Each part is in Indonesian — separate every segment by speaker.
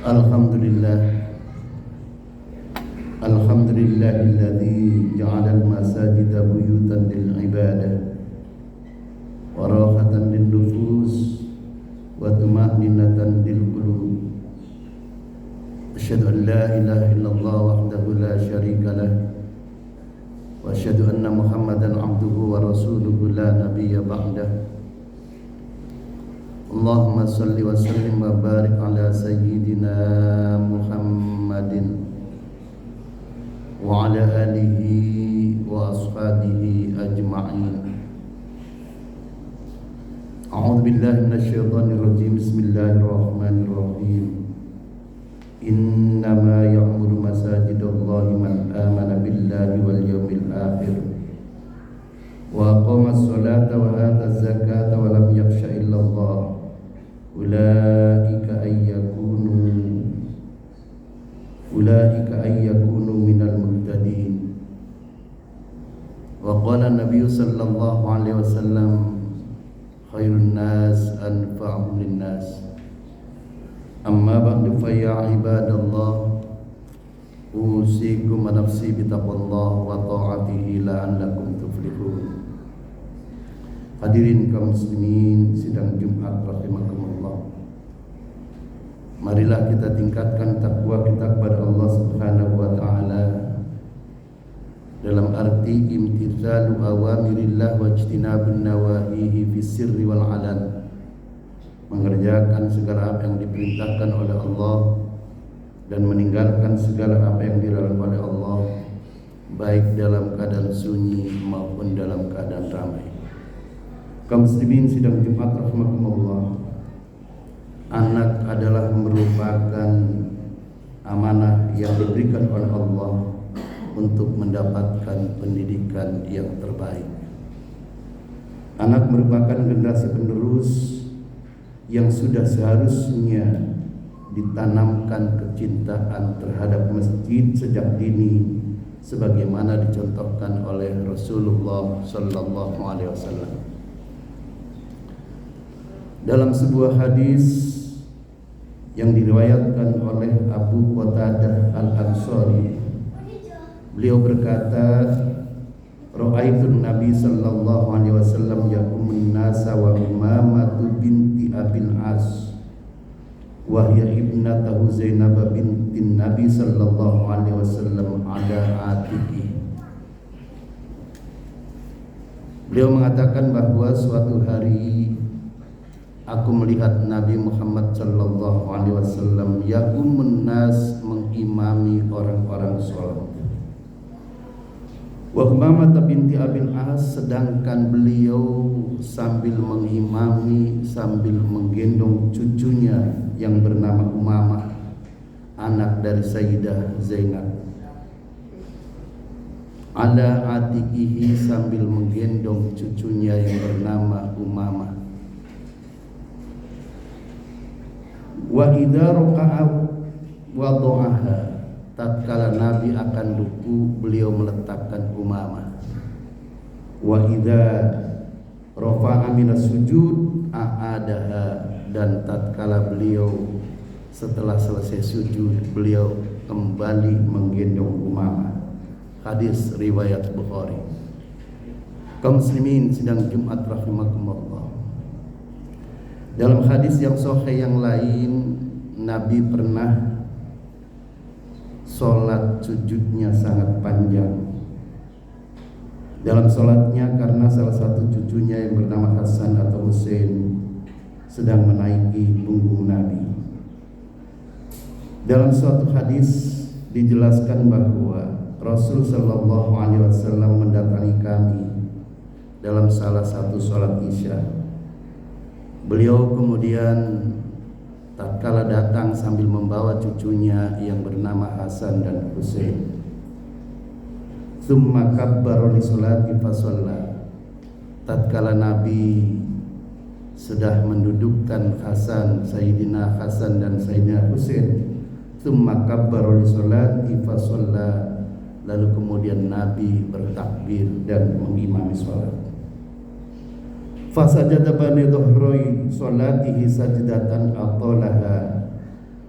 Speaker 1: Alhamdulillah, alhamdulillahilladzi ja'alal masajida buyutan lil ibadah wa rahatan lin nufus wa tuma'ninatan lil qulub. Asyhadu an la ilaha illallah wahdahu la syarika lah wa asyhadu anna Muhammadan abduhu wa rasuluhu la nabiyya ba'dah. Allahumma salli wa sallim wa barik ala sayyidina Muhammadin wa ala alihi wa ashabihi ajma'in. A'udzu billahi minasy syaithanir rajim. Bismillahirrahmanirrahim. Innama ya'muru masajidallahi man amana billahi wal yawmil akhir wa aqama as-salata wa ata az-zakata wa lam yakhsha illa Allah. Ulaika ayyakunu minal muhtadin. Wa qala an-nabiy sallallahu alaihi wasallam khairun nas anfa'uhum lin-nas. Amma ba'du fa ya ibadallah, usikum wa nafsi bitaqwallah wa ta'atihi la'allakum tuflihun. Hadirin kaum muslimin sidang Jumat rahimakumullah. Marilah kita tingkatkan takwa kita kepada Allah Subhanahu wa taala dalam arti imtithalu awamirillah wa ijtinabun nawahihi fis sirri wal alan. Mengerjakan segala apa yang diperintahkan oleh Allah dan meninggalkan segala apa yang dilarang oleh Allah, baik dalam keadaan sunyi maupun dalam keadaan ramai. Kaum muslimin sidang Jumat rahimakumullah, anak adalah merupakan amanah yang diberikan oleh Allah untuk mendapatkan pendidikan yang terbaik. Anak merupakan generasi penerus yang sudah seharusnya ditanamkan kecintaan terhadap masjid sejak dini, sebagaimana dicontohkan oleh Rasulullah sallallahu alaihi wasallam. Dalam sebuah hadis yang diriwayatkan oleh Abu Qatadah Al-Ansari, beliau berkata, ra'aitun Nabi sallallahu alaihi wasallam yaqumun nasa wa Umamah binti Abil As wa hiya ibnatahu Zainab bintin Nabi sallallahu alaihi wasallam ala atiqi. Beliau mengatakan bahwa suatu hari aku melihat Nabi Muhammad sallallahu alaihi wasallam yaqumun nas, mengimami orang-orang salat. Wa Umamah binti Abil As, sedangkan beliau sambil mengimami, sambil menggendong cucunya yang bernama Umamah, anak dari Sayyidah Zainab. Ala atiqihi, sambil menggendong cucunya yang bernama Umamah. Wa idza raka'a wada'aha, tatkala Nabi akan ruku beliau meletakkan Umamah. Wa idza rafa'a minas sujud a'adaha, dan tatkala beliau setelah selesai sujud beliau kembali menggendong Umamah. Hadis riwayat Bukhari. Kaum muslimin sidang Jumat rahimakumullah, dalam hadis yang sahih yang lain, Nabi pernah sholat sujudnya sangat panjang. Dalam sholatnya, karena salah satu cucunya yang bernama Hasan atau Husain sedang menaiki punggung Nabi. Dalam suatu hadis dijelaskan bahwa Rasul sallallahu alaihi wasallam mendatangi kami dalam salah satu sholat Isya. Beliau kemudian tatkala datang sambil membawa cucunya yang bernama Hasan dan Husain. Tsumma kabbara li sholati fa shalla. Tatkala Nabi sudah mendudukkan Sayyidina Hasan dan Sayyidina Husain, tsumma kabbara li sholati fa shalla, lalu kemudian Nabi bertakbir dan mengimami salat. Fasajada bani dhuhri salatihi sajdatan atolaha,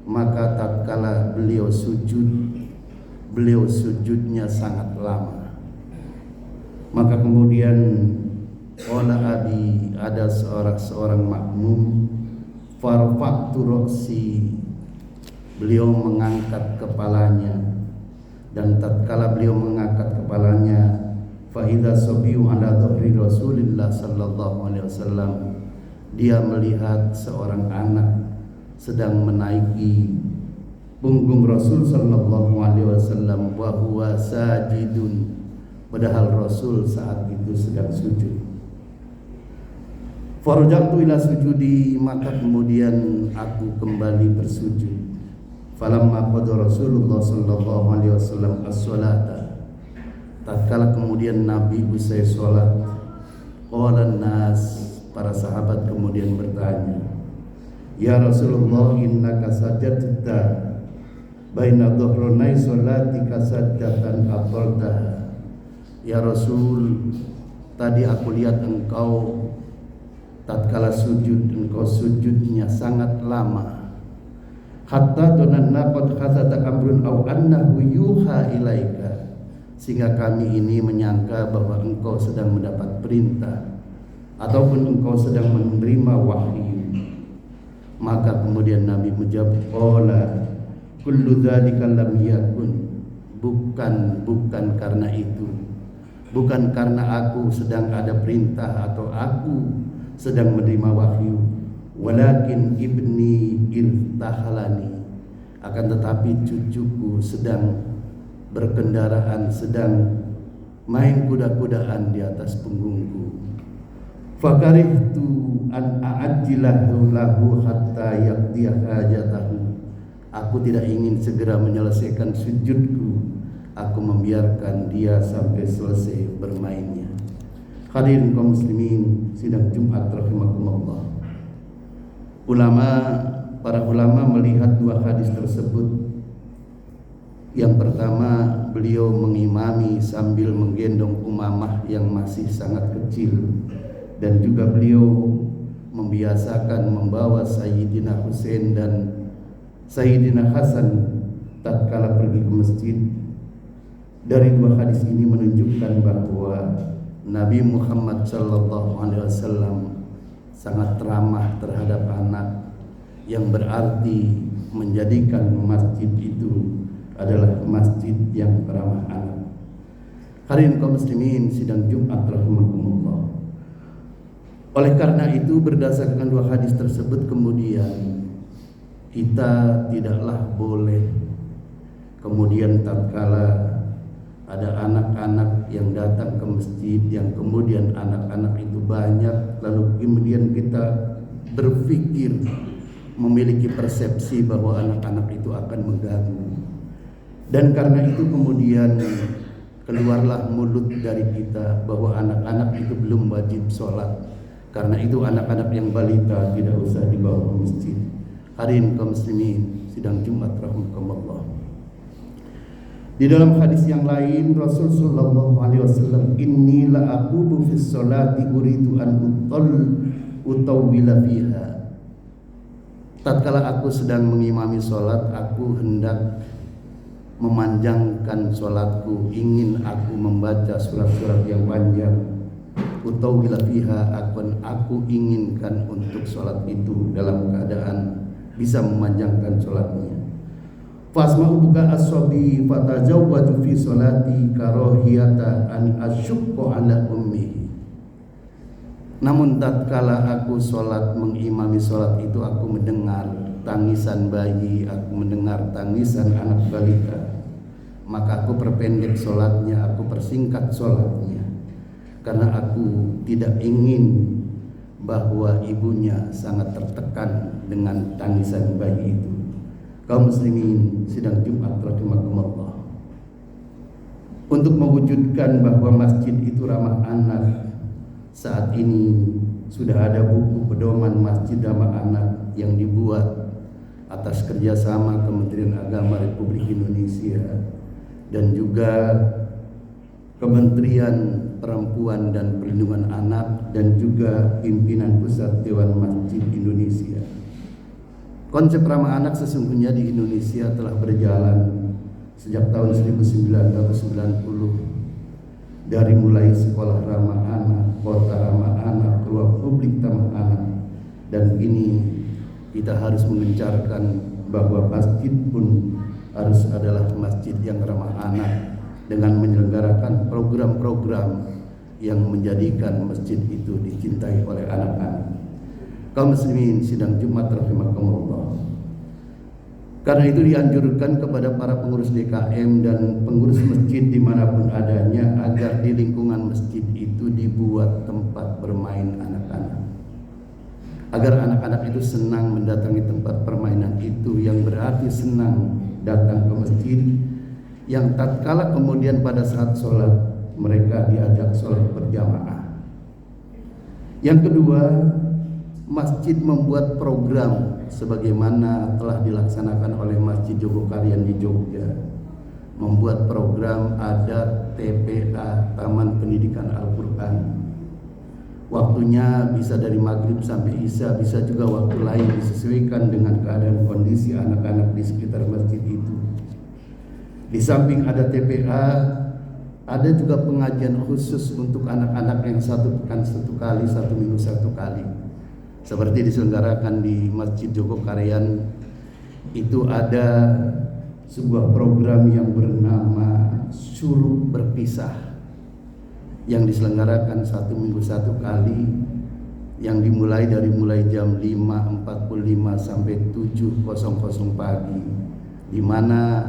Speaker 1: maka tatkala beliau sujudnya sangat lama. Maka kemudian qala abi, ada seorang makmum, farfa'tu ra'si, beliau mengangkat kepalanya, dan tatkala beliau mengangkat kepalanya, fa idza sabiyu ala dhahri Rasulillah sallallahu alaihi wasallam, dia melihat seorang anak sedang menaiki punggung Rasul sallallahu alaihi wasallam, wa huwa sajidun, padahal Rasul saat itu sedang sujud. Farajatu ila sujudi, maka kemudian aku kembali bersujud. Falamma qada Rasulullah sallallahu alaihi wasallam as-salata, tatkala kemudian Nabi usai salat, qala nas, para sahabat kemudian bertanya, ya Rasulullah, innaka sajadta baina dhuhranai salatika sajdatan ataltaha. Ya Rasul, tadi aku lihat engkau tatkala sujud, engkau sujudnya sangat lama. Hatta donanna qad khatata amrun aw annahu yuha ilaika, sehingga kami ini menyangka bahwa engkau sedang mendapat perintah ataupun engkau sedang menerima wahyu. Maka kemudian Nabi menjawab, qala kullu dzalika lam yakun, bukan karena itu, bukan karena aku sedang ada perintah atau aku sedang menerima wahyu, walakin ibni irtahalani, akan tetapi cucuku sedang berkendaraan, sedang main kuda-kudaan di atas punggungku. Fakarihtu an a'ajjilahu lahu hatta yaqdiya hajatahu, aku tidak ingin segera menyelesaikan sujudku, aku membiarkan dia sampai selesai bermainnya. Hadirin kaum muslimin sidang Jumat rahimakumullah. Para ulama melihat dua hadis tersebut. Yang pertama, beliau mengimami sambil menggendong Umamah yang masih sangat kecil, dan juga beliau membiasakan membawa Sayyidina Husain dan Sayyidina Hasan tatkala pergi ke masjid. Dari dua hadis ini menunjukkan bahwa Nabi Muhammad sallallahu alaihi wasallam sangat ramah terhadap anak, yang berarti menjadikan masjid itu adalah masjid yang ramah anak. Hadirin kaum muslimin sidang Jumat rahimakumullah. Oleh karena itu, berdasarkan dua hadis tersebut, kemudian kita tidaklah boleh kemudian tatkala ada anak-anak yang datang ke masjid, yang kemudian anak-anak itu banyak, lalu kemudian kita berpikir, memiliki persepsi bahwa anak-anak itu akan mengganggu. Dan karena itu kemudian keluarlah mulut dari kita bahwa anak-anak itu belum wajib sholat. Karena itu anak-anak yang balita tidak usah dibawa ke masjid. Hadirin kaum muslimin sidang Jumat rahimakumullah. Di dalam hadis yang lain, Rasul sallallahu alaihi wasallam, inni la aqubu fis sholati uridu an utawwila fiha. Tatkala aku sedang mengimami sholat, aku hendak memanjangkan sholatku, ingin aku membaca surat-surat yang panjang. Utawwila fiha, aku inginkan untuk sholat itu dalam keadaan bisa memanjangkan sholatnya. Fasma'u buka as-sabi fatajawwaju fi sholati karahiyata an asyukku ala ummi. Namun tatkala aku sholat, mengimami sholat itu, aku mendengar tangisan bayi, aku mendengar tangisan anak balita, maka aku perpendek sholatnya, aku persingkat sholatnya, karena aku tidak ingin bahwa ibunya sangat tertekan dengan tangisan bayi itu. Kaum muslimin sidang Jumat rahimakumullah. Untuk mewujudkan bahwa masjid itu ramah anak, saat ini sudah ada buku pedoman masjid ramah anak yang dibuat atas kerjasama Kementerian Agama Republik Indonesia dan juga Kementerian Perempuan dan Perlindungan Anak dan juga pimpinan Pusat Dewan Masjid Indonesia. Konsep ramah anak sesungguhnya di Indonesia telah berjalan sejak tahun 1990, dari mulai sekolah ramah anak, kota ramah anak, ruang publik ramah anak, dan kini kita harus mengencarkan bahwa masjid pun harus adalah masjid yang ramah anak dengan menyelenggarakan program-program yang menjadikan masjid itu dicintai oleh anak-anak. Kaum muslimin sidang Jumat rahimakumullah. Karena itu dianjurkan kepada para pengurus DKM dan pengurus masjid dimanapun adanya agar di lingkungan masjid itu dibuat tempat bermain anak-anak, agar anak-anak itu senang mendatangi tempat permainan itu, yang berarti senang datang ke masjid, yang tatkala kemudian pada saat sholat mereka diajak sholat berjamaah. Yang kedua, masjid membuat program sebagaimana telah dilaksanakan oleh Masjid Jogokarian di Jogja, membuat program adat TPA, Taman Pendidikan Al-Quran. Waktunya bisa dari maghrib sampai isya, bisa juga waktu lain, disesuaikan dengan keadaan kondisi anak-anak di sekitar masjid itu. Di samping ada TPA, ada juga pengajian khusus untuk anak-anak yang satu pekan satu kali, satu minggu satu kali. Seperti diselenggarakan di Masjid Jogokarian itu ada sebuah program yang bernama Suruh Berpisah, yang diselenggarakan satu minggu satu kali, yang dimulai dari jam 5.45 sampai 7.00 pagi, di mana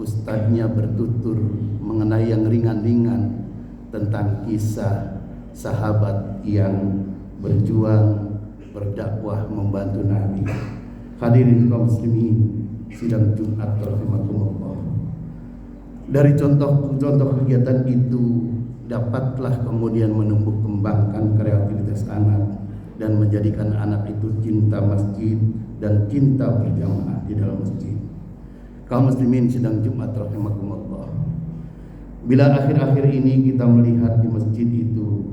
Speaker 1: ustadznya bertutur mengenai yang ringan-ringan tentang kisah sahabat yang berjuang berdakwah membantu Nabi. Hadirin kaum muslimin sidang Jumat rahimakumullah. Dari contoh-contoh kegiatan itu dapatlah kemudian menumbuh kembangkan kreativitas anak dan menjadikan anak itu cinta masjid dan cinta berjamaah di dalam masjid. Kaum muslimin sidang Jumat rahimakumullah. Bila akhir-akhir ini kita melihat di masjid itu,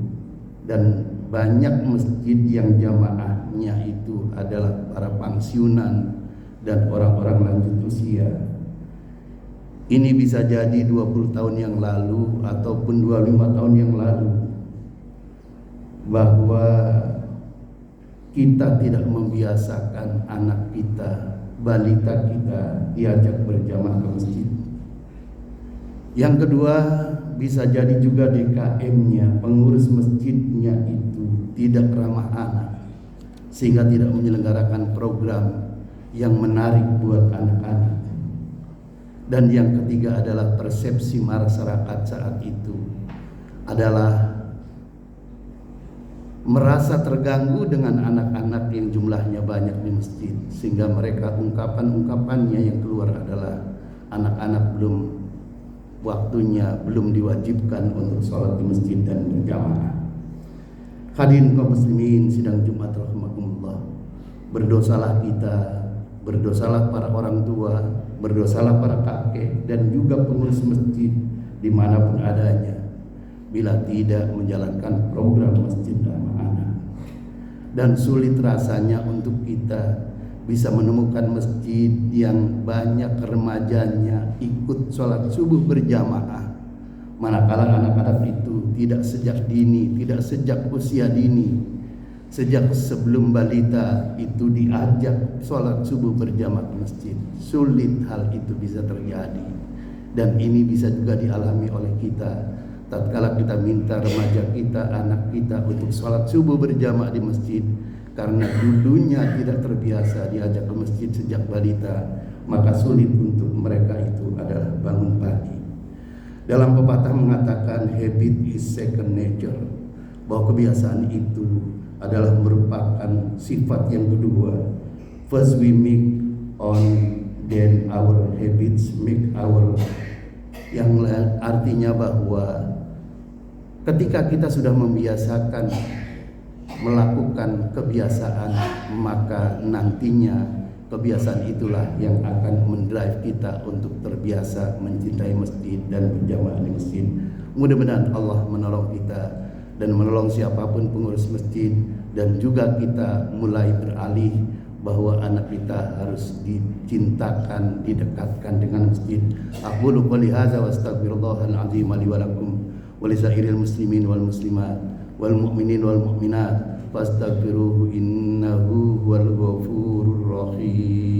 Speaker 1: dan banyak masjid yang jamaahnya itu adalah para pensiunan dan orang-orang lanjut usia. Ini bisa jadi 20 tahun yang lalu ataupun 25 tahun yang lalu, bahwa kita tidak membiasakan anak kita, balita kita diajak berjamaah ke masjid. Yang kedua, bisa jadi juga DKM-nya, pengurus masjidnya itu tidak ramah anak, sehingga tidak menyelenggarakan program yang menarik buat anak-anak. Dan yang ketiga adalah persepsi masyarakat saat itu adalah merasa terganggu dengan anak-anak yang jumlahnya banyak di masjid, sehingga mereka ungkapan-ungkapannya yang keluar adalah anak-anak waktunya belum diwajibkan untuk sholat di masjid dan berjamaah. Hadirin kaum muslimin sidang Jumat rahimakumullah. Berdosalah kita, berdosalah para orang tua, berdosalah para kakek dan juga pengurus masjid dimanapun adanya, bila tidak menjalankan program masjid ramah anak. Dan sulit rasanya untuk kita bisa menemukan masjid yang banyak remajanya ikut sholat subuh berjamaah, manakala anak-anak itu tidak sejak dini, tidak sejak usia dini, sejak sebelum balita itu diajak sholat subuh berjamaah ke masjid. Sulit hal itu bisa terjadi, dan ini bisa juga dialami oleh kita tatkala kita minta remaja kita, anak kita untuk sholat subuh berjamaah di masjid. Karena dulunya tidak terbiasa diajak ke masjid sejak balita, maka sulit untuk mereka itu adalah bangun pagi. Dalam pepatah mengatakan habit is second nature, bahwa kebiasaan itu adalah merupakan sifat yang kedua. First we make on, then our habits make our. Yang artinya bahwa ketika kita sudah membiasakan melakukan kebiasaan, maka nantinya kebiasaan itulah yang akan mendrive kita untuk terbiasa mencintai masjid dan berjamaah di masjid. Mudah-mudahan Allah menolong kita dan menolong siapapun pengurus masjid, dan juga kita mulai beralih bahwa anak kita harus dicintakan, didekatkan dengan masjid. Aqulu qouli hadza wa astaghfirullahal azim li wa lakum wa li sairil muslimin wal muslimat wal mu'minin wal mu'minat fastaghfiruhu innahu huwal ghafurur rahim.